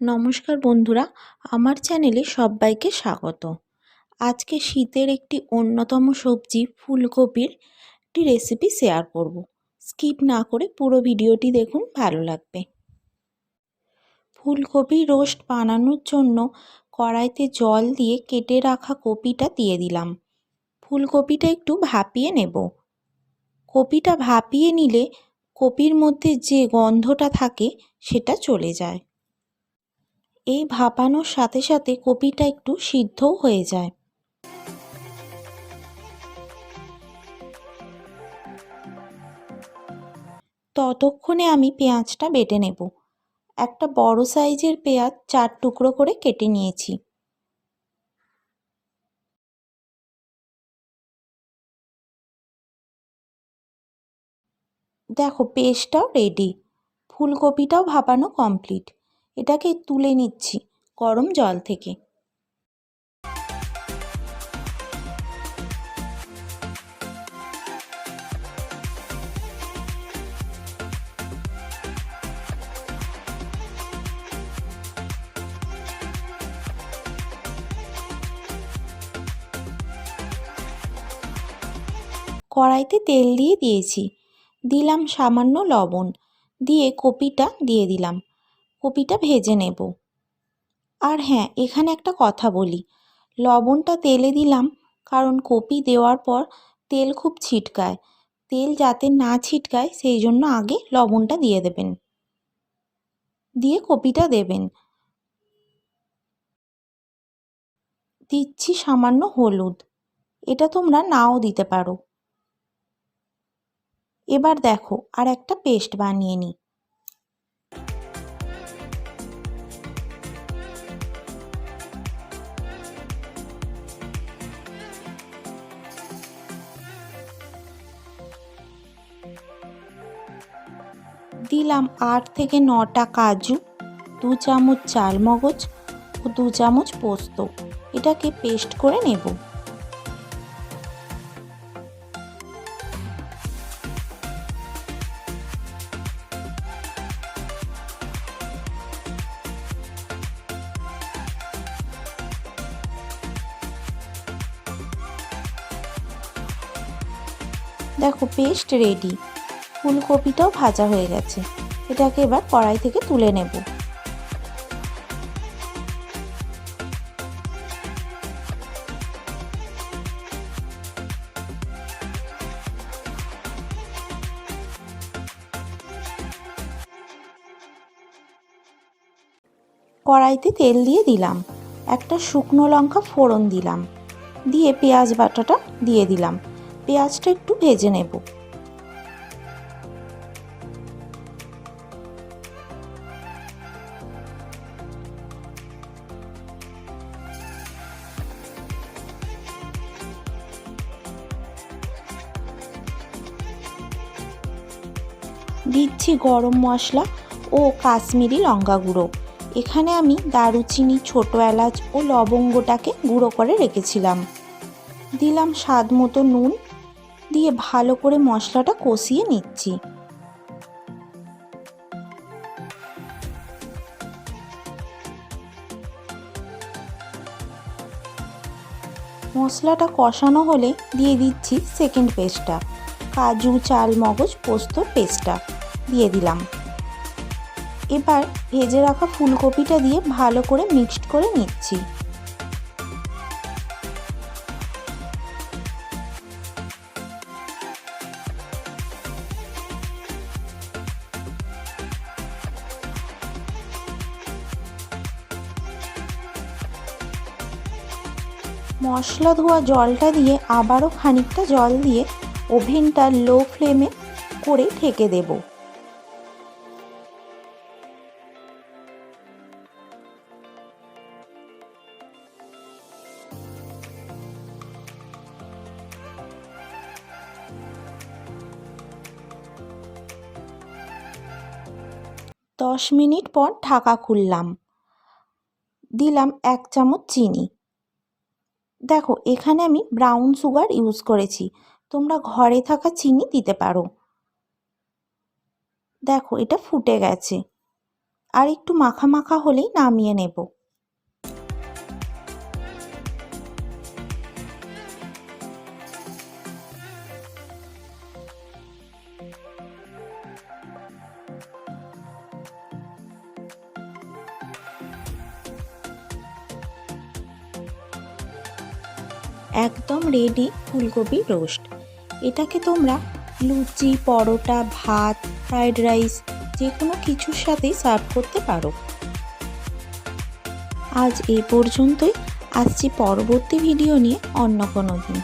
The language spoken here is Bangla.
নমস্কার বন্ধুরা, আমার চ্যানেলে সবাইকে স্বাগত। আজকে শীতের একটি অন্যতম সবজি ফুলকপির একটি রেসিপি শেয়ার করব। স্কিপ না করে পুরো ভিডিওটি দেখুন, ভালো লাগবে। ফুলকপি রোস্ট বানানোর জন্য কড়াইতে জল দিয়ে কেটে রাখা কপিটা দিয়ে দিলাম। ফুলকপিটা একটু ভাপিয়ে নেব। কপিটা ভাপিয়ে নিলে কপির মধ্যে যে গন্ধটা থাকে সেটা চলে যায়। এই ভাপানোর সাথে সাথে কপিটা একটু সিদ্ধও হয়ে যায়। ততক্ষণে আমি পেঁয়াজটা বেটে নেব। একটা বড় সাইজের পেঁয়াজ 4 টুকরো করে কেটে নিয়েছি। দেখো, পেস্টটাও রেডি। ফুলকপিটাও ভাপানো কমপ্লিট। এটাকে তুলে নিচ্ছি গরম জল থেকে। কড়াইতে তেল দিয়ে দিয়েছি, দিলাম সামান্য লবণ, দিয়ে কপিটা দিয়ে দিলাম। কপিটা ভেজে নেব। আর হ্যাঁ, এখানে একটা কথা বলি, লবণটা তেলে দিলাম কারণ কপি দেওয়ার পর তেল খুব ছিটকায়। তেল যাতে না ছিটকায় সেই জন্য আগে লবণটা দিয়ে দেবেন, দিয়ে কপিটা দেবেন। দিচ্ছি সামান্য হলুদ, এটা তোমরা নাও দিতে পারো। এবার দেখো, আর একটা পেস্ট বানিয়ে নিই। দিলাম 8 থেকে 9টা কাজু, 2 চামচ চালমগজ ও 2 চামচ পোস্ত। এটাকে পেস্ট করে নেব। দেখো, পেস্ট রেডি। ফুলকপিটাও ভাজা হয়ে গেছে। এটাকে এবার কড়াই থেকে তুলে নেব। কড়াইতে তেল দিয়ে দিলাম, একটা শুকনো লঙ্কা ফোড়ন দিলাম, দিয়ে পেঁয়াজ বাটাটা দিয়ে দিলাম। পেঁয়াজটা একটু ভেজে নেব। দিচ্ছি গরম মশলা ও কাশ্মীরি লঙ্কা গুঁড়ো। এখানে আমি দারুচিনি, ছোটো এলাচ ও লবঙ্গটাকে গুঁড়ো করে রেখেছিলাম। দিলাম স্বাদ মতো নুন, দিয়ে ভালো করে মশলাটা কষিয়ে নিচ্ছি। মশলাটা কষানো হলে দিয়ে দিচ্ছি সেকেন্ড পেস্টটা, কাজু, চালমগজ, পোস্তর পেস্টটা দিয়ে দিলাম। এবার ভেজে রাখা ফুলকপিটা দিয়ে ভালো করে মিক্সড করে নিচ্ছি। মশলা ধোয়া জলটা দিয়ে আবারও খানিকটা জল দিয়ে ওভেনটা লো ফ্লেমে করে ঢেকে দেব। দশ মিনিট পর ঢাকা খুললাম, দিলাম 1 চামচ চিনি। দেখো, এখানে আমি ব্রাউন সুগার ইউজ করেছি, তোমরা ঘরে থাকা চিনি দিতে পারো। দেখো, এটা ফুটে গেছে। আর একটু মাখা মাখা হলেই নামিয়ে নেব। একদম রেডি ফুলকপির রোস্ট। এটাকে তোমরা লুচি, পরোটা, ভাত, ফ্রাইড রাইস যে কোনো কিছুর সাথেই সার্ভ করতে পারো। আজ এই পর্যন্তই। আসছি পরবর্তী ভিডিও নিয়ে অন্য কোনো দিন।